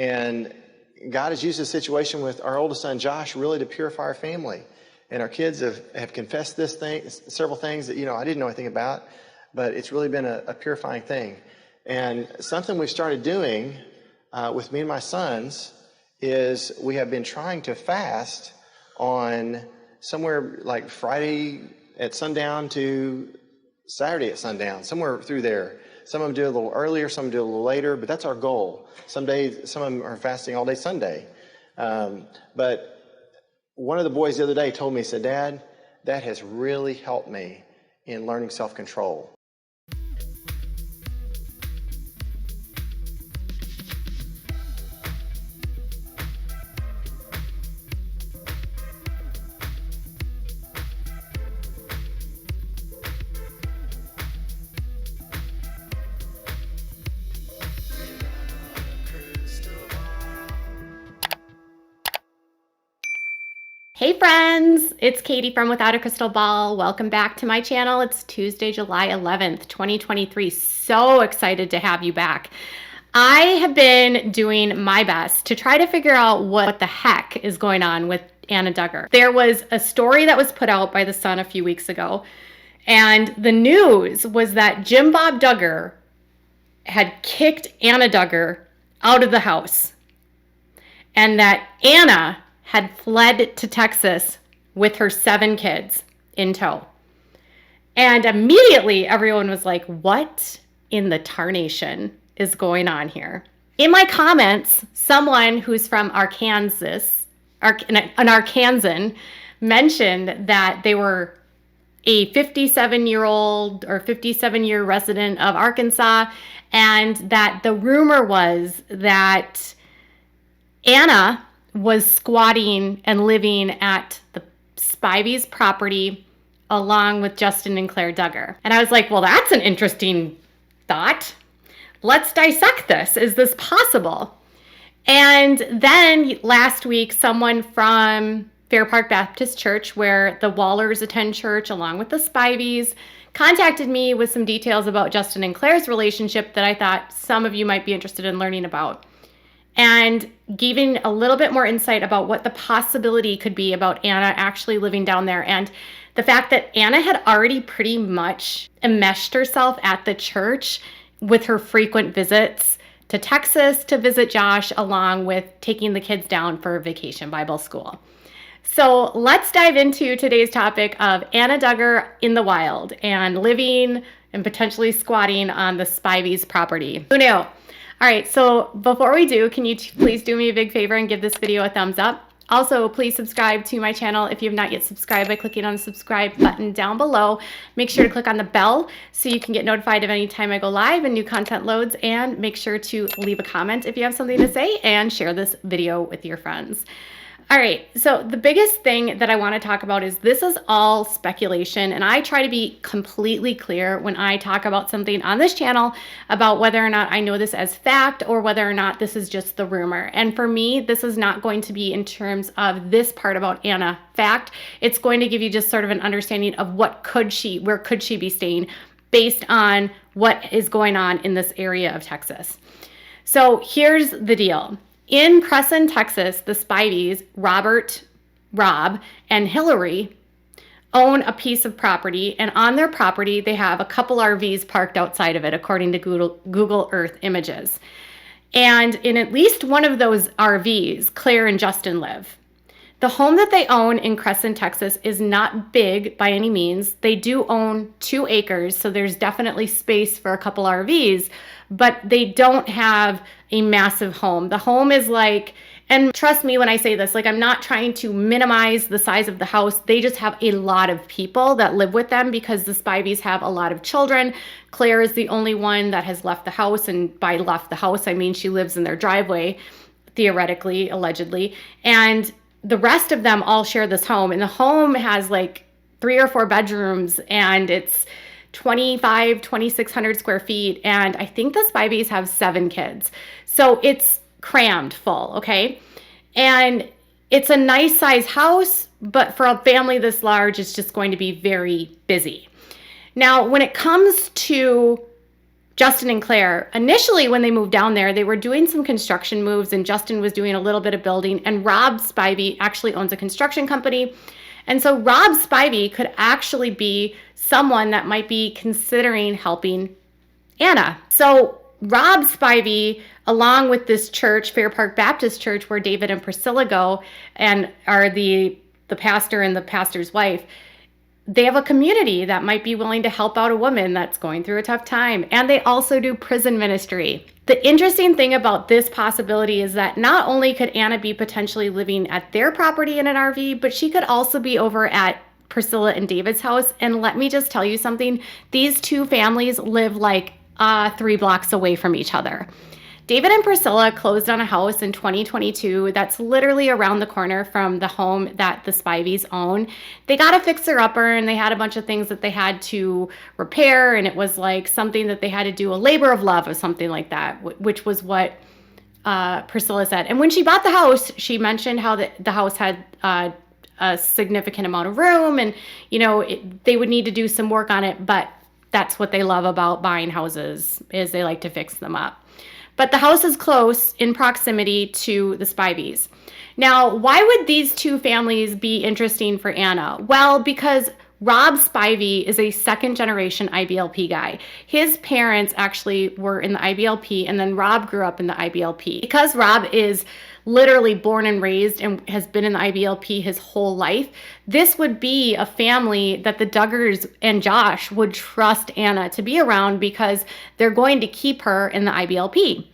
And God has used this situation with our oldest son, Josh, really to purify our family. And our kids have confessed several things that, I didn't know anything about, but it's really been a purifying thing. And something we've started doing with me and my sons is we have been trying to fast on somewhere like Friday at sundown to Saturday at sundown, somewhere through there. Some of them do it a little earlier, some do it a little later, but that's our goal. Some days, some of them are fasting all day Sunday. But one of the boys the other day told me, he said, "Dad, that has really helped me in learning self-control." Hey friends, it's Katie from Without a Crystal Ball. Welcome back to my channel. It's Tuesday, July 11th, 2023. So excited to have you back. I have been doing my best to try to figure out what the heck is going on with Anna Duggar. There was a story that was put out by The Sun a few weeks ago, and the news was that Jim Bob Duggar had kicked Anna Duggar out of the house, and that Anna had fled to Texas with her 7 kids in tow. And immediately everyone was like, what in the tarnation is going on here? In my comments, someone who's from Arkansas, an Arkansan, mentioned that they were a 57-year-old or 57-year resident of Arkansas, and that the rumor was that Anna was squatting and living at the Spivey's property along with Justin and Claire Duggar. And I was like, well, that's an interesting thought. Let's dissect this. Is this possible? And then last week, someone from Fair Park Baptist Church, where the Wallers attend church along with the Spiveys, contacted me with some details about Justin and Claire's relationship that I thought some of you might be interested in learning about, and giving a little bit more insight about what the possibility could be about Anna actually living down there, and the fact that Anna had already pretty much enmeshed herself at the church with her frequent visits to Texas to visit Josh, along with taking the kids down for vacation Bible school. So let's dive into today's topic of Anna Duggar in the wild and living and potentially squatting on the Spivey's property. Who knew? All right, so before we do, can you please do me a big favor and give this video a thumbs up? Also, please subscribe to my channel if you have not yet subscribed by clicking on the subscribe button down below. Make sure to click on the bell so you can get notified of any time I go live and new content loads, and make sure to leave a comment if you have something to say, and share this video with your friends. All right, so the biggest thing that I want to talk about is this is all speculation, and I try to be completely clear when I talk about something on this channel about whether or not I know this as fact or whether or not this is just the rumor. And for me, this is not going to be in terms of this part about Anna fact. It's going to give you just sort of an understanding of where could she be staying based on what is going on in this area of Texas. So here's the deal. In Crescent, Texas, the Spiveys, Rob, and Hilary own a piece of property, and on their property, they have a couple RVs parked outside of it, according to Google Earth images. And in at least one of those RVs, Claire and Justin live. The home that they own in Crescent, Texas is not big by any means. They do own 2 acres, so there's definitely space for a couple RVs, but they don't have a massive home. The home is like, and trust me when I say this, like, I'm not trying to minimize the size of the house. They just have a lot of people that live with them because the Spiveys have a lot of children. Claire is the only one that has left the house, and by left the house, I mean she lives in their driveway, theoretically, allegedly, and the rest of them all share this home, and the home has like 3 or 4 bedrooms, and it's 2,600 square feet, and I think the Spiveys have 7 kids. So it's crammed full, okay? And it's a nice size house, but for a family this large, it's just going to be very busy. Now, when it comes to Justin and Claire, initially when they moved down there, they were doing some construction moves, and Justin was doing a little bit of building, and Rob Spivey actually owns a construction company. And so Rob Spivey could actually be someone that might be considering helping Anna. So Rob Spivey, along with this church, Fair Park Baptist Church, where David and Priscilla go and are the pastor and the pastor's wife, they have a community that might be willing to help out a woman that's going through a tough time. And they also do prison ministry. The interesting thing about this possibility is that not only could Anna be potentially living at their property in an RV, but she could also be over at Priscilla and David's house. And let me just tell you something. These two families live like 3 blocks away from each other. David and Priscilla closed on a house in 2022 that's literally around the corner from the home that the Spiveys own. They got a fixer-upper, and they had a bunch of things that they had to repair, and it was like something that they had to do, a labor of love or something like that, which was what Priscilla said. And when she bought the house, she mentioned how the house had a significant amount of room, and they would need to do some work on it, but that's what they love about buying houses, is they like to fix them up. But the house is close in proximity to the Spiveys. Now, why would these two families be interesting for Anna? Well, because Rob Spivey is a second-generation IBLP guy. His parents actually were in the IBLP, and then Rob grew up in the IBLP. Because Rob is literally born and raised and has been in the IBLP his whole life, this would be a family that the Duggars and Josh would trust Anna to be around, because they're going to keep her in the IBLP.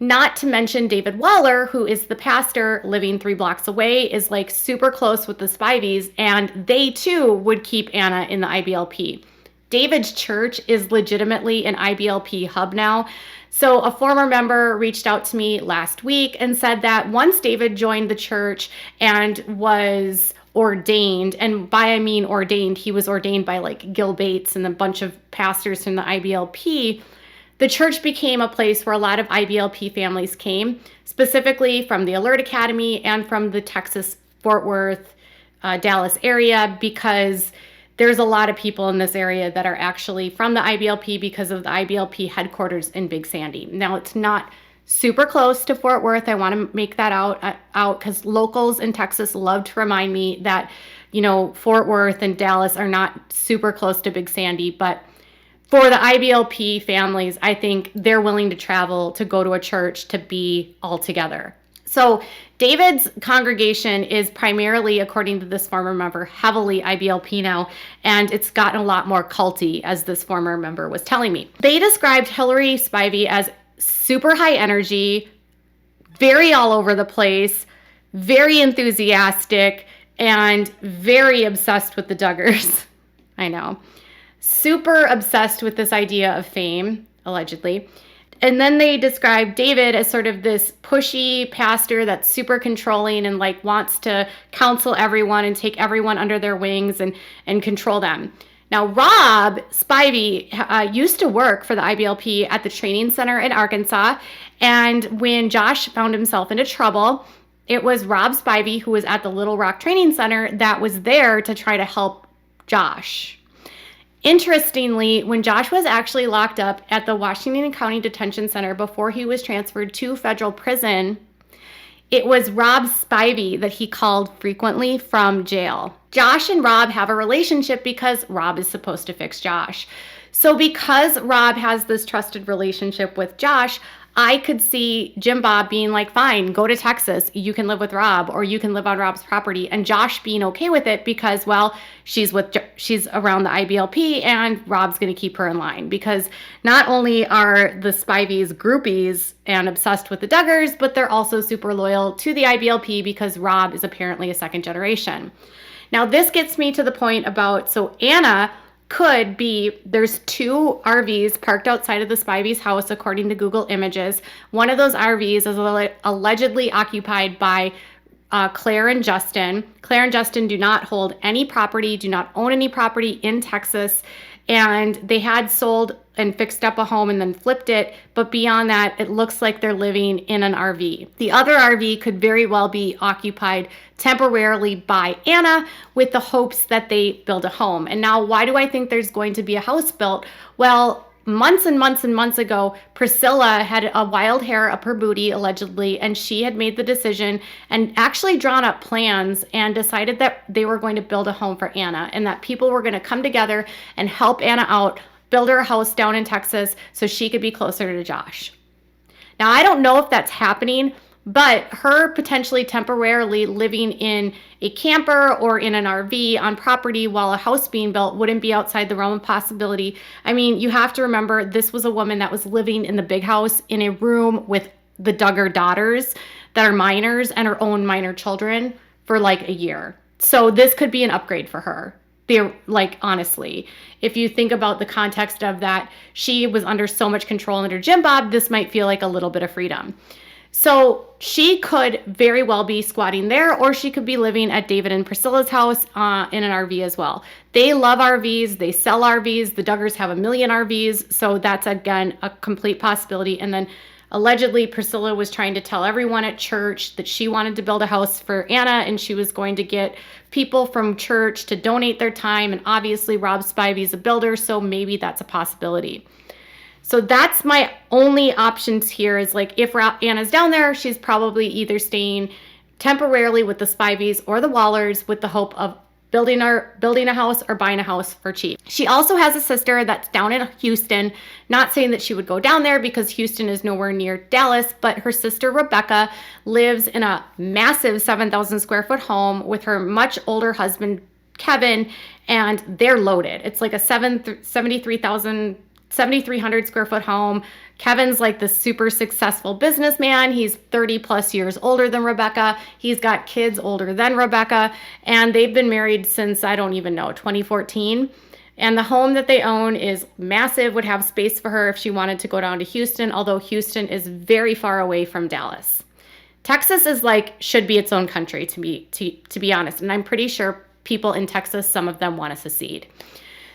Not to mention David Waller, who is the pastor living 3 blocks away, is like super close with the Spiveys, and they too would keep Anna in the IBLP. David's church is legitimately an IBLP hub now. So a former member reached out to me last week and said that once David joined the church and was ordained, and by I mean ordained, he was ordained by like Gil Bates and a bunch of pastors from the IBLP, the church became a place where a lot of IBLP families came, specifically from the Alert Academy and from the Texas, Fort Worth, Dallas area, because there's a lot of people in this area that are actually from the IBLP because of the IBLP headquarters in Big Sandy. Now, it's not super close to Fort Worth. I want to make that out because locals in Texas love to remind me that, Fort Worth and Dallas are not super close to Big Sandy, but for the IBLP families, I think they're willing to travel to go to a church to be all together. So David's congregation is primarily, according to this former member, heavily IBLP now, and it's gotten a lot more culty, as this former member was telling me. They described Hilary Spivey as super high energy, very all over the place, very enthusiastic, and very obsessed with the Duggars. I know. Super obsessed with this idea of fame, allegedly. And then they described David as sort of this pushy pastor that's super controlling and like wants to counsel everyone and take everyone under their wings and control them. Now, Rob Spivey used to work for the IBLP at the training center in Arkansas. And when Josh found himself into trouble, it was Rob Spivey, who was at the Little Rock Training Center, that was there to try to help Josh. Interestingly, when Josh was actually locked up at the Washington County Detention Center before he was transferred to federal prison, it was Rob Spivey that he called frequently from jail. Josh and Rob have a relationship because Rob is supposed to fix Josh. So because Rob has this trusted relationship with Josh, I could see Jim Bob being like, fine, go to Texas. You can live with Rob, or you can live on Rob's property. And Josh being okay with it because, well, she's around the IBLP and Rob's going to keep her in line. Because not only are the Spiveys groupies and obsessed with the Duggars, but they're also super loyal to the IBLP because Rob is apparently a second generation. Now, this gets me to the point about, so Anna could be, there's 2 RVs parked outside of the Spivey's house, according to Google Images. One of those RVs is allegedly occupied by Claire and Justin. Claire and Justin do not hold any property, do not own any property in Texas, and they had sold and fixed up a home and then flipped it, but beyond that, it looks like they're living in an RV. The other RV could very well be occupied temporarily by Anna with the hopes that they build a home. And now, why do I think there's going to be a house built? Well, months and months and months ago, Priscilla had a wild hair up her booty, allegedly, and she had made the decision and actually drawn up plans and decided that they were going to build a home for Anna and that people were going to come together and help Anna out, build her a house down in Texas so she could be closer to Josh. Now, I don't know if that's happening, but her potentially temporarily living in a camper or in an RV on property while a house being built wouldn't be outside the realm of possibility. I mean, you have to remember this was a woman that was living in the big house in a room with the Duggar daughters that are minors and her own minor children for like a year. So this could be an upgrade for her. Like, honestly, if you think about the context of that, she was under so much control under Jim Bob, this might feel like a little bit of freedom. So she could very well be squatting there, or she could be living at David and Priscilla's house in an RV as well. They love RVs. They sell RVs. The Duggars have 1 million RVs. So that's, again, a complete possibility. And then allegedly Priscilla was trying to tell everyone at church that she wanted to build a house for Anna, and she was going to get people from church to donate their time. And obviously Rob Spivey is a builder, so maybe that's a possibility. So that's my only options here is like if Anna's down there, she's probably either staying temporarily with the Spiveys or the Wallers with the hope of building a house or buying a house for cheap. She also has a sister that's down in Houston, not saying that she would go down there because Houston is nowhere near Dallas, but her sister Rebecca lives in a massive 7,000 square foot home with her much older husband, Kevin, and they're loaded. It's like a 7,300 square foot home. Kevin's like the super successful businessman. He's 30 plus years older than Rebecca. He's got kids older than Rebecca, and they've been married since, I don't even know, 2014. And the home that they own is massive, would have space for her if she wanted to go down to Houston, although Houston is very far away from Dallas. Texas is like, should be its own country to be honest. And I'm pretty sure people in Texas, some of them want to secede.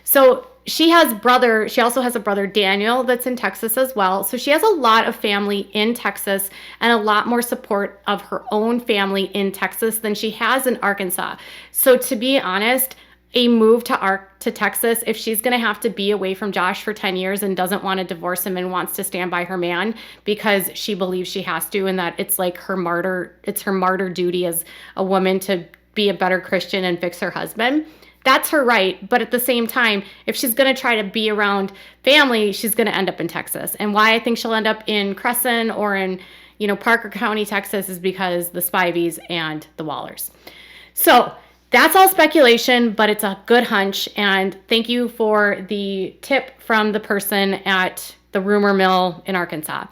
So she also has a brother, Daniel, that's in Texas as well. So she has a lot of family in Texas and a lot more support of her own family in Texas than she has in Arkansas. So to be honest, a move to Texas, if she's going to have to be away from Josh for 10 years and doesn't want to divorce him and wants to stand by her man because she believes she has to, and that it's like her martyr duty as a woman to be a better Christian and fix her husband, that's her right. But at the same time, if she's going to try to be around family, she's going to end up in Texas. And why I think she'll end up in Crescent or in, Parker County, Texas, is because the Spiveys and the Wallers. So that's all speculation, but it's a good hunch. And thank you for the tip from the person at the rumor mill in Arkansas.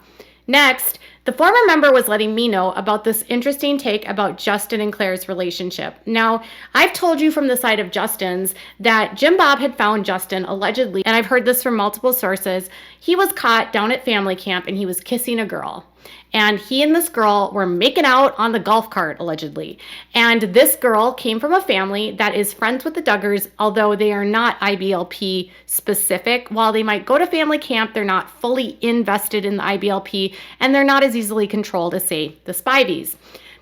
Next, the former member was letting me know about this interesting take about Justin and Claire's relationship. Now, I've told you from the side of Justin's that Jim Bob had found Justin allegedly, and I've heard this from multiple sources. He was caught down at family camp and he was kissing a girl. And he and this girl were making out on the golf cart, allegedly. And this girl came from a family that is friends with the Duggars, although they are not IBLP specific. While they might go to family camp, they're not fully invested in the IBLP, and they're not as easily controlled as, say, the Spiveys.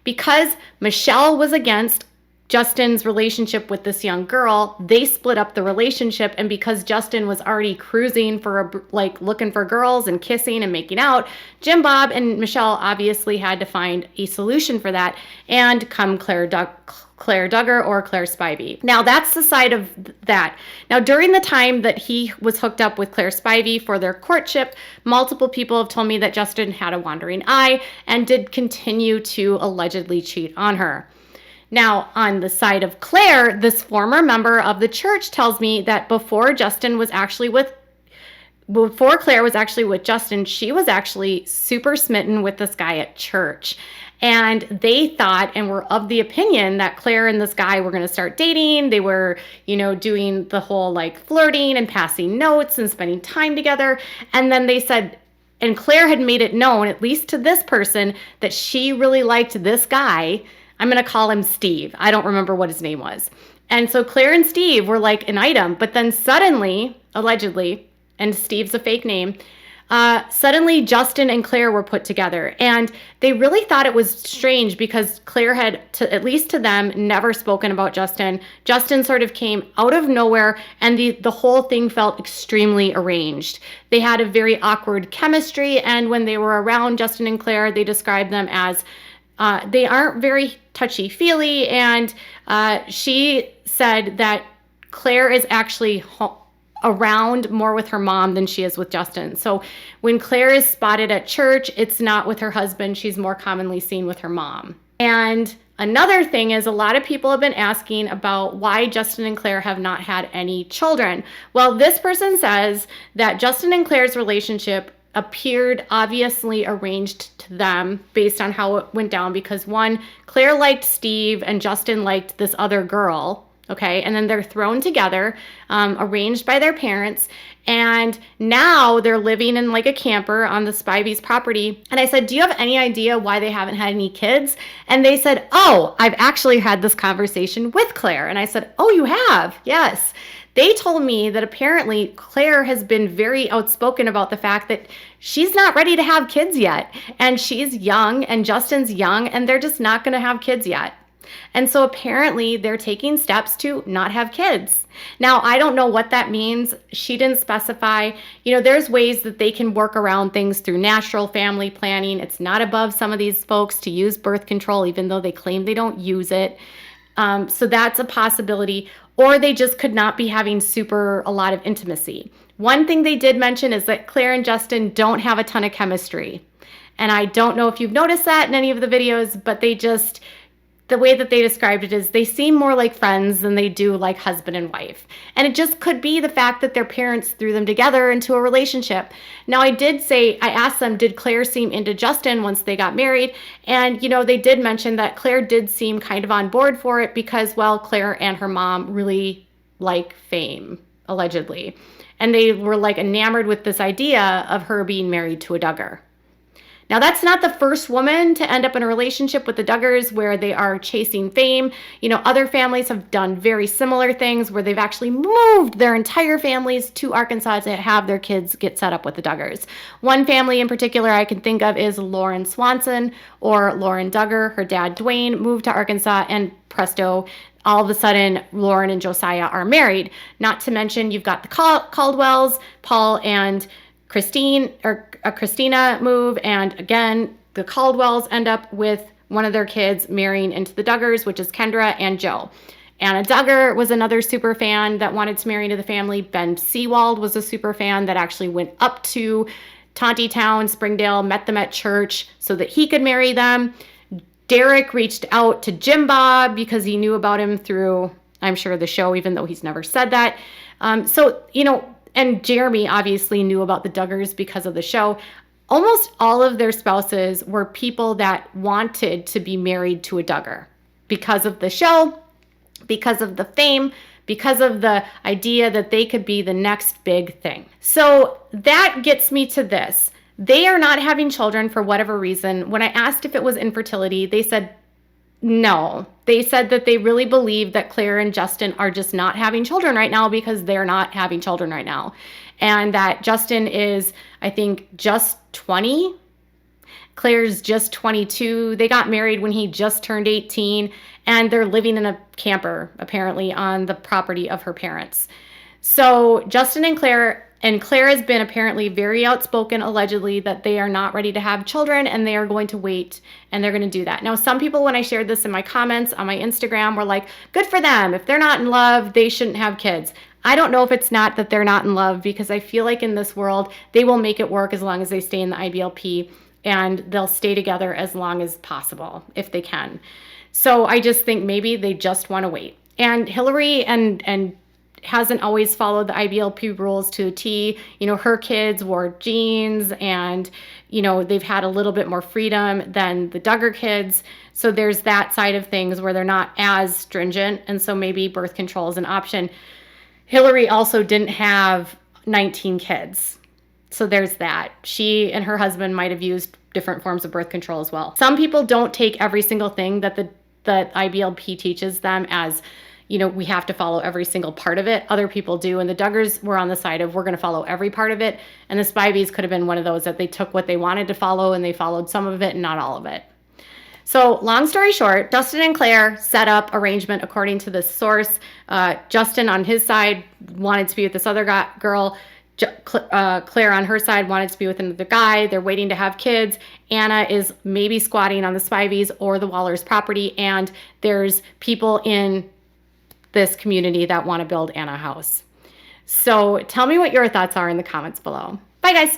Because Michelle was against Justin's relationship with this young girl, they split up the relationship. And because Justin was already cruising for looking for girls and kissing and making out, Jim Bob and Michelle obviously had to find a solution for that, and come Claire Duggar or Claire Spivey. Now that's the side of that. Now during the time that he was hooked up with Claire Spivey for their courtship, multiple people have told me that Justin had a wandering eye and did continue to allegedly cheat on her. Now, on the side of Claire, this former member of the church tells me that before Claire was actually with Justin, she was actually super smitten with this guy at church. And they thought and were of the opinion that Claire and this guy were going to start dating. They were, doing the whole flirting and passing notes and spending time together. And then they said, and Claire had made it known, at least to this person, that she really liked this guy. I'm going to call him Steve. I don't remember what his name was. And so Claire and Steve were like an item, but then suddenly, allegedly, and Steve's a fake name, suddenly Justin and Claire were put together. And they really thought it was strange because Claire had, at least to them, never spoken about Justin. Justin sort of came out of nowhere, and the whole thing felt extremely arranged. They had a very awkward chemistry, and when they were around Justin and Claire, they described them as they aren't very touchy-feely, and she said that Claire is actually around more with her mom than she is with Justin. So when Claire is spotted at church, it's not with her husband. She's more commonly seen with her mom. And another thing is a lot of people have been asking about why Justin and Claire have not had any children. Well, this person says that Justin and Claire's relationship appeared obviously arranged to them based on how it went down because one, Claire liked Steve and Justin liked this other girl. Okay, and then they're thrown together, arranged by their parents, and now they're living in like a camper on the Spivey's property. And I said, do you have any idea why they haven't had any kids? And they said, oh, I've actually had this conversation with Claire. And I said, oh, you have? Yes. They told me that apparently Claire has been very outspoken about the fact that she's not ready to have kids yet. And she's young and Justin's young, and they're just not going to have kids yet. And so apparently they're taking steps to not have kids. Now, I don't know what that means. She didn't specify. You know, there's ways that they can work around things through natural family planning. It's not above some of these folks to use birth control, even though they claim they don't use it. So that's a possibility. Or they just could not be having a lot of intimacy. One thing they did mention is that Claire and Justin don't have a ton of chemistry. And I don't know if you've noticed that in any of the videos, but the way that they described it is they seem more like friends than they do like husband and wife. And it just could be the fact that their parents threw them together into a relationship. Now, I asked them, did Claire seem into Justin once they got married? And, you know, they did mention that Claire did seem kind of on board for it because, well, Claire and her mom really like fame, allegedly. And they were like enamored with this idea of her being married to a Duggar. Now, that's not the first woman to end up in a relationship with the Duggars where they are chasing fame. You know, other families have done very similar things where they've actually moved their entire families to Arkansas to have their kids get set up with the Duggars. One family in particular I can think of is Lauren Swanson or Lauren Duggar. Her dad, Dwayne, moved to Arkansas, and presto, all of a sudden, Lauren and Josiah are married. Not to mention, you've got the Caldwells, Paul and Christina move, and again, the Caldwells end up with one of their kids marrying into the Duggars, which is Kendra and Joe. Anna Duggar was another super fan that wanted to marry into the family. Ben Seawald was a super fan that actually went up to Tontitown, Springdale, met them at church so that he could marry them. Derek reached out to Jim Bob because he knew about him through, I'm sure, the show, even though he's never said that. So, you know, and Jeremy obviously knew about the Duggars because of the show. Almost all of their spouses were people that wanted to be married to a Duggar because of the show, because of the fame, because of the idea that they could be the next big thing. So that gets me to this. They are not having children for whatever reason. When I asked if it was infertility, they said no. They said that they really believe that Claire and Justin are just not having children right now because they're not having children right now. And that Justin is, I think, just 20. Claire's just 22. They got married when he just turned 18, and they're living in a camper, apparently, on the property of her parents. So Justin and Claire has been apparently very outspoken, allegedly, that they are not ready to have children and they are going to wait and they're going to do that. Now, some people, when I shared this in my comments on my Instagram, were like, good for them. If they're not in love, they shouldn't have kids. I don't know if it's not that they're not in love, because I feel like in this world, they will make it work as long as they stay in the IBLP, and they'll stay together as long as possible if they can. So I just think maybe they just want to wait. And Hilary and hasn't always followed the IBLP rules to a T. You know, her kids wore jeans, and, you know, they've had a little bit more freedom than the Duggar kids. So there's that side of things where they're not as stringent, and so maybe birth control is an option. Hilary also didn't have 19 kids. So there's that. She and her husband might have used different forms of birth control as well. Some people don't take every single thing that the IBLP teaches them as, we have to follow every single part of it. Other people do. And the Duggars were on the side of we're going to follow every part of it. And the Spiveys could have been one of those that they took what they wanted to follow and they followed some of it and not all of it. So long story short, Justin and Claire set up arrangement according to this source. Justin on his side wanted to be with this other girl. Claire on her side wanted to be with another guy. They're waiting to have kids. Anna is maybe squatting on the Spiveys or the Wallers property. And there's people in this community that want to build Anna a house. So tell me what your thoughts are in the comments below. Bye, guys.